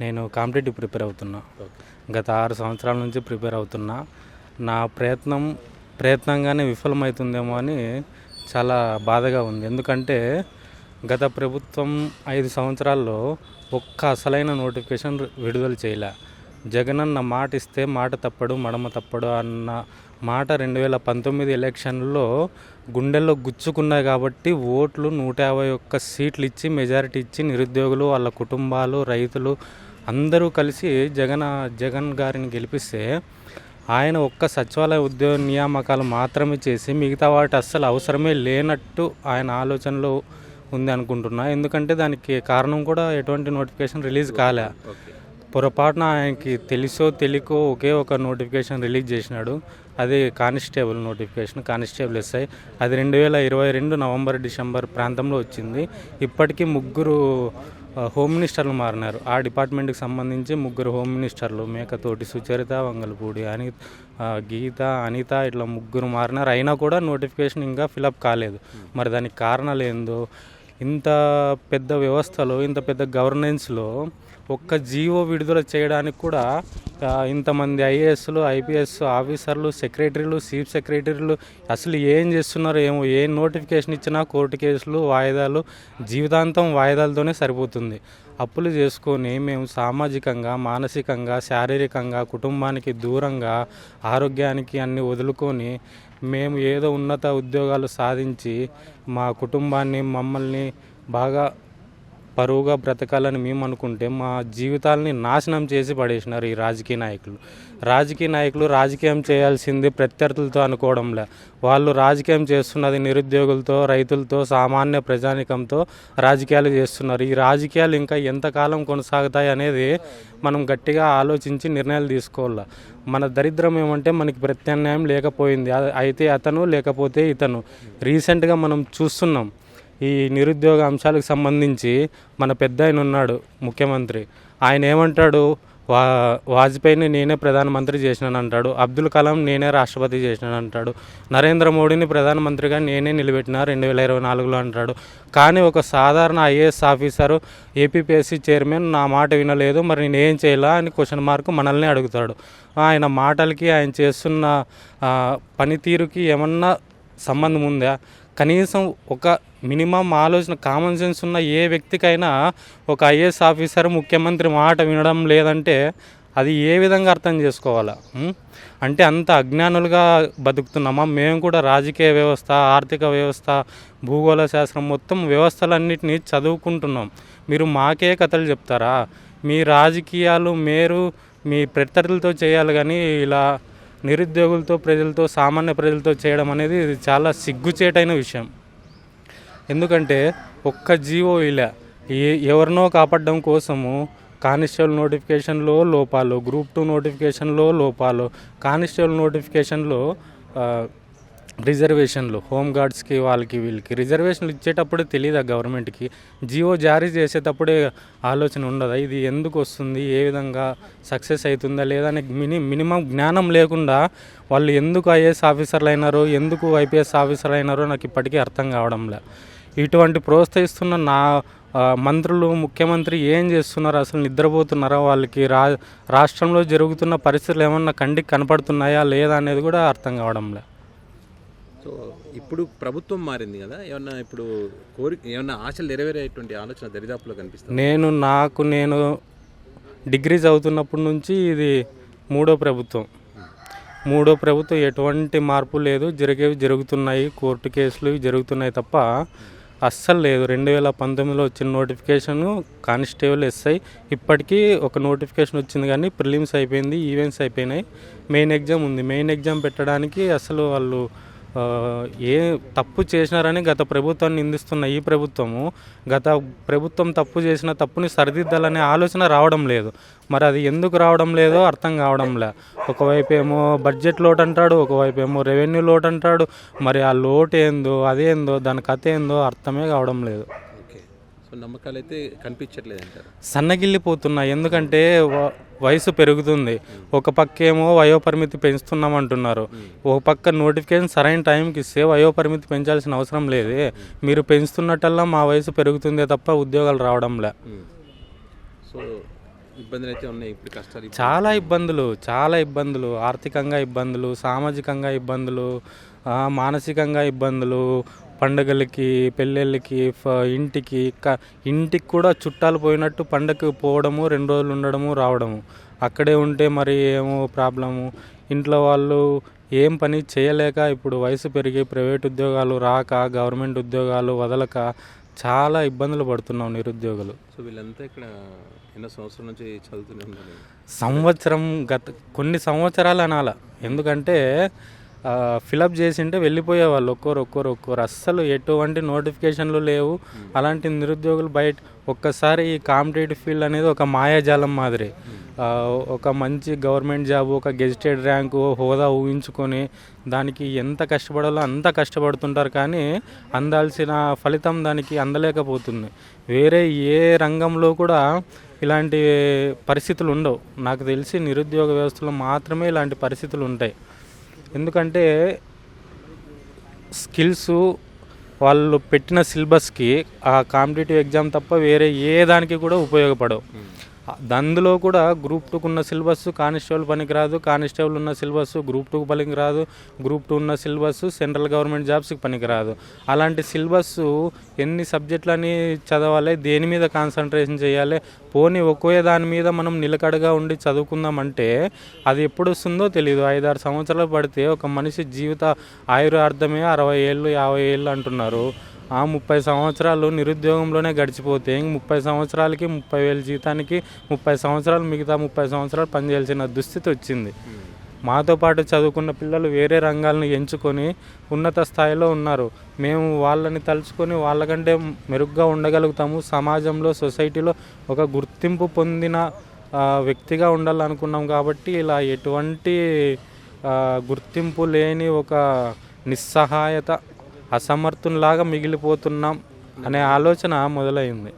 నేను competitive prepare అవుతున్నా. గత 6 సంవత్సరాల నుంచి ప్రిపేర్ అవుతున్నా. నా ప్రయత్నంగానే విఫలమవుతుందేమో అని చాలా బాధగా ఉంది. ఎందుకంటే గత ప్రభుత్వం 5 సంవత్సరాల్లో ఒక్క అసలైన నోటిఫికేషన్ విడుదల చేయలే. జగనన్న మాట ఇస్తే మాట తప్పడు, మడమ తప్పడు అన్న మాట 2019 ఎలక్షన్లో గుండెల్లో గుచ్చుకున్నాయి. కాబట్టి ఓట్లు 151 సీట్లు ఇచ్చి మెజారిటీ ఇచ్చి నిరుద్యోగులు, వాళ్ళ కుటుంబాలు, రైతులు అందరూ కలిసి జగన్ గారిని గెలిపిస్తే ఆయన ఒక్క సచివాలయ ఉద్యోగ నియామకాలు మాత్రమే చేసి మిగతా వాటి అస్సలు అవసరమే లేనట్టు ఆయన ఆలోచనలో ఉంది అనుకుంటున్నా. ఎందుకంటే దానికి కారణం కూడా ఎటువంటి నోటిఫికేషన్ రిలీజ్ కాలే. పొరపాటున ఆయనకి తెలుసో తెలియకో ఒకే ఒక నోటిఫికేషన్ రిలీజ్ చేసినాడు. అది కానిస్టేబుల్ నోటిఫికేషన్, కానిస్టేబుల్ ఎస్ఐ. అది 2022 నవంబర్ డిసెంబర్ ప్రాంతంలో వచ్చింది. ఇప్పటికీ 3 హోమ్ మినిస్టర్లు మారినారు. ఆ డిపార్ట్మెంట్కి సంబంధించి 3 హోమ్ మినిస్టర్లు, మేకతోటి సుచరిత, వంగలపూడి గీత, అనిత ఇట్లా 3 మారినారు. అయినా కూడా నోటిఫికేషన్ ఇంకా ఫిలప్ కాలేదు. మరి దానికి కారణాలు ఏందో, ఇంత పెద్ద వ్యవస్థలో, ఇంత పెద్ద గవర్నెన్స్లో ఒక్క జీవో విడుదల చేయడానికి కూడా ఇంతమంది ఐఏఎస్లు, ఐపీఎస్ ఆఫీసర్లు, సెక్రటరీలు, చీఫ్ సెక్రటరీలు అసలు ఏం చేస్తున్నారో ఏమో. ఏ నోటిఫికేషన్ ఇచ్చినా కోర్టు కేసులు, వాయిదాలు, జీవితాంతం వాయిదాలతోనే సరిపోతుంది. అప్పులు చేసుకొని మేము సామాజికంగా, మానసికంగా, శారీరకంగా, కుటుంబానికి దూరంగా, ఆరోగ్యానికి అన్ని వదులుకొని మేము ఏదో ఉన్నత ఉద్యోగాలు సాధించి మా కుటుంబాన్ని, మమ్మల్ని బాగా పరువుగా బ్రతకాలని మేము అనుకుంటే మా జీవితాలని నాశనం చేసి పడేసినారు ఈ రాజకీయ నాయకులు. రాజకీయం చేయాల్సింది ప్రత్యర్థులతో అనుకోవడంలే. వాళ్ళు రాజకీయం చేస్తున్నది నిరుద్యోగులతో, రైతులతో, సామాన్య ప్రజానికంతో రాజకీయాలు చేస్తున్నారు. ఈ రాజకీయాలు ఇంకా ఎంతకాలం కొనసాగుతాయి అనేది మనం గట్టిగా ఆలోచించి నిర్ణయాలు తీసుకోవాలి. మన దరిద్రం ఏమంటే మనకి ప్రత్యామ్నాయం లేకపోయింది. అయితే అతను, లేకపోతే ఇతను. రీసెంట్గా మనం చూస్తున్నాం ఈ నిరుద్యోగ అంశాలకు సంబంధించి. మన పెద్ద ఆయన ఉన్నాడు ముఖ్యమంత్రి, ఆయన ఏమంటాడు, వాజ్పేయిని నేనే ప్రధానమంత్రి చేసినాను అంటాడు, అబ్దుల్ కలాం నేనే రాష్ట్రపతి చేసినాను అంటాడు, నరేంద్ర మోడీని ప్రధానమంత్రిగా నేనే నిలబెట్టినా 2024లో అంటాడు. కానీ ఒక సాధారణ ఐఏఎస్ ఆఫీసరు, ఏపీపీఎస్సీ చైర్మన్ నా మాట వినలేదు, మరి నేనేం చేయాలా అని క్వశ్చన్ మార్క్ మనల్ని అడుగుతాడు. ఆయన మాటలకి, ఆయన చేస్తున్న పనితీరుకి ఏమన్నా సంబంధం ఉందా? కనీసం ఒక మినిమం ఆలోచన, కామన్ సెన్స్ ఉన్న ఏ వ్యక్తికైనా ఒక ఐఏఎస్ ఆఫీసర్ ముఖ్యమంత్రి మాట వినడం లేదంటే అది ఏ విధంగా అర్థం చేసుకోవాలా? అంటే అంత అజ్ఞానులుగా బతుకుతున్నామా? మేము కూడా రాజకీయ వ్యవస్థ, ఆర్థిక వ్యవస్థ, భూగోళ శాస్త్రం మొత్తం వ్యవస్థలన్నింటినీ చదువుకుంటున్నాం. మీరు మాకే కథలు చెప్తారా? మీ రాజకీయాలు మీరు మీ ప్రత్యర్థులతో చేయాలి, కానీ ఇలా నిరుద్యోగులతో, ప్రజలతో, సామాన్య ప్రజలతో చేయడం అనేది చాలా సిగ్గుచేటైన విషయం. ఎందుకంటే ఒక్క జీవో ఇలా ఎవరినో కాపాడడం కోసము కానిస్టేబుల్ నోటిఫికేషన్లో లోపాలు, గ్రూప్ 2 నోటిఫికేషన్లో లోపాలు, కానిస్టేబుల్ నోటిఫికేషన్లో రిజర్వేషన్లు, హోమ్ గార్డ్స్కి, వాళ్ళకి వీళ్ళకి రిజర్వేషన్లు ఇచ్చేటప్పుడే తెలియదా గవర్నమెంట్కి? జియో జారీ చేసేటప్పుడే ఆలోచన ఉండదా? ఇది ఎందుకు వస్తుంది, ఏ విధంగా సక్సెస్ అవుతుందా లేదా అనే మినిమం జ్ఞానం లేకుండా వాళ్ళు ఎందుకు ఐఏఎస్ ఆఫీసర్లు అయినారో, ఎందుకు ఐపీఎస్ ఆఫీసర్లు అయినారో నాకు ఇప్పటికీ అర్థం కావడంలే. ఇటువంటి ప్రోత్సహిస్తున్న నా మంత్రులు, ముఖ్యమంత్రి ఏం చేస్తున్నారు? అసలు నిద్రపోతున్నారా? వాళ్ళకి రాష్ట్రంలో జరుగుతున్న పరిస్థితులు ఏమన్నా కంటికి కనపడుతున్నాయా లేదా అనేది కూడా అర్థం కావడంలే. సో ఇప్పుడు ప్రభుత్వం మారింది కదా, ఏమన్నా ఇప్పుడు ఏమన్నా ఆశలు నెరవేరేటువంటి ఆలోచన దరిదాపులో కనిపిస్తుంది? నేను డిగ్రీ చదువుతున్నప్పటి నుంచి ఇది మూడో ప్రభుత్వం. ఎటువంటి మార్పు లేదు, జరుగుతున్నాయి, కోర్టు కేసులు జరుగుతున్నాయి తప్ప అస్సలు లేదు. 2019లో వచ్చిన నోటిఫికేషను కానిస్టేబుల్ ఎస్ఐ, ఇప్పటికీ ఒక నోటిఫికేషన్ వచ్చింది కానీ ప్రిలిమ్స్ అయిపోయింది, ఈవెంట్స్ అయిపోయినాయి, మెయిన్ ఎగ్జామ్ ఉంది. మెయిన్ ఎగ్జామ్ పెట్టడానికి అసలు వాళ్ళు ఏ తప్పు చేసినారని గత ప్రభుత్వాన్ని నిందిస్తున్న ఈ ప్రభుత్వము గత ప్రభుత్వం తప్పు చేసిన తప్పుని సరిదిద్దాలనే ఆలోచన రావడం లేదు. మరి అది ఎందుకు రావడం లేదో అర్థం కావడంలే. ఒకవైపు ఏమో బడ్జెట్ లోటు అంటాడు, ఒకవైపు ఏమో రెవెన్యూ లోటు అంటాడు. మరి ఆ లోటు ఏందో, అదేందో, దాని కథ ఏందో అర్థమే కావడం లేదు. సో నమ్మకాలు అయితే కనిపించట్లేదు అంటారు, సన్నగిల్లిపోతున్నాయి. ఎందుకంటే వయసు పెరుగుతుంది, ఒక పక్క ఏమో వయోపరిమితి పెంచుతున్నామంటున్నారు, ఒక పక్క నోటిఫికేషన్ సరైన టైంకి ఇస్తే వయోపరిమితి పెంచాల్సిన అవసరం లేదే. మీరు పెంచుతున్నట్టల్లా మా వయసు పెరుగుతుందే తప్ప ఉద్యోగాలు రావడంలే. సో ఇబ్బందులు అయితే ఉన్నాయి ఇప్పుడు, కష్టాలు చాలా ఇబ్బందులు, ఆర్థికంగా ఇబ్బందులు, సామాజికంగా ఇబ్బందులు, మానసికంగా ఇబ్బందులు, పండుగలకి, పెళ్ళిళ్ళకి, ఇంటికి కూడా చుట్టాలు పోయినట్టు పండగకి పోవడము, 2 రోజులు ఉండడము, రావడము. అక్కడే ఉంటే మరి ఏమో ప్రాబ్లము. ఇంట్లో వాళ్ళు ఏం పని చేయలేక ఇప్పుడు వయసు పెరిగి ప్రైవేట్ ఉద్యోగాలు రాక, గవర్నమెంట్ ఉద్యోగాలు వదలక చాలా ఇబ్బందులు పడుతున్నాం నిరుద్యోగులు. సో వీళ్ళంతా ఇక్కడ ఎన్నో సంవత్సరాల నుంచి చదువుతూనే ఉన్నారు. కొన్ని సంవత్సరాలు అనాల, ఎందుకంటే ఫిలప్ చేసింటే వెళ్ళిపోయేవాళ్ళు ఒక్కోరు. అస్సలు ఎటువంటి నోటిఫికేషన్లు లేవు. అలాంటి నిరుద్యోగులు ఒక్కసారి ఈ కాంపిటేటివ్ ఫీల్డ్ అనేది ఒక మాయాజాలం మాదిరి. ఒక మంచి గవర్నమెంట్ జాబ్, ఒక గెజిటెడ్ ర్యాంకు, హోదా ఊహించుకొని దానికి ఎంత కష్టపడాలో అంత కష్టపడుతుంటారు, కానీ అందాల్సిన ఫలితం దానికి అందలేకపోతుంది. వేరే ఏ రంగంలో కూడా ఇలాంటి పరిస్థితులు ఉండవు. నాకు తెలిసి నిరుద్యోగ వ్యవస్థలో మాత్రమే ఇలాంటి పరిస్థితులు ఉంటాయి. ఎందుకంటే స్కిల్స్ వాళ్ళు పెట్టిన సిలబస్కి ఆ కాంపిటేటివ్ ఎగ్జామ్ తప్ప వేరే ఏ దానికి కూడా ఉపయోగపడవు. అందులో కూడా గ్రూప్ 2కు ఉన్న సిలబస్ కానిస్టేబుల్ పనికిరాదు, కానిస్టేబుల్ ఉన్న సిలబస్ గ్రూప్ 2కు పనికిరాదు, గ్రూప్ 2 ఉన్న సిలబస్ సెంట్రల్ గవర్నమెంట్ జాబ్స్కి పనికిరాదు. అలాంటి సిలబస్ ఎన్ని సబ్జెక్టులని చదవాలి, దేని మీద కాన్సన్ట్రేషన్ చేయాలి, పోనీ ఒకే దాని మీద మనం నిలకడగా ఉండి చదువుకుందామంటే అది ఎప్పుడు వస్తుందో తెలియదు. 5-6 సంవత్సరాలు పడితే ఒక మనిషి జీవిత ఆయురార్థమే 60 ఏళ్ళు 50 ఏళ్ళు అంటున్నారు. 30 సంవత్సరాలు నిరుద్యోగంలోనే గడిచిపోతే 30 సంవత్సరాలకి 30,000 జీతానికి 30 సంవత్సరాలు మిగతా 30 సంవత్సరాలు పనిచేయాల్సిన దుస్థితి వచ్చింది. మాతో పాటు చదువుకున్న పిల్లలు వేరే రంగాలను ఎంచుకొని ఉన్నత స్థాయిలో ఉన్నారు. మేము వాళ్ళని తలుచుకొని వాళ్ళకంటే మెరుగ్గా ఉండగలుగుతాము, సమాజంలో సొసైటీలో ఒక గుర్తింపు పొందిన వ్యక్తిగా ఉండాలనుకున్నాం. కాబట్టి ఇలా ఎటువంటి గుర్తింపు లేని ఒక నిస్సహాయత, అసమర్థునిలాగా మిగిలిపోతున్నాం అనే ఆలోచన మొదలైంది.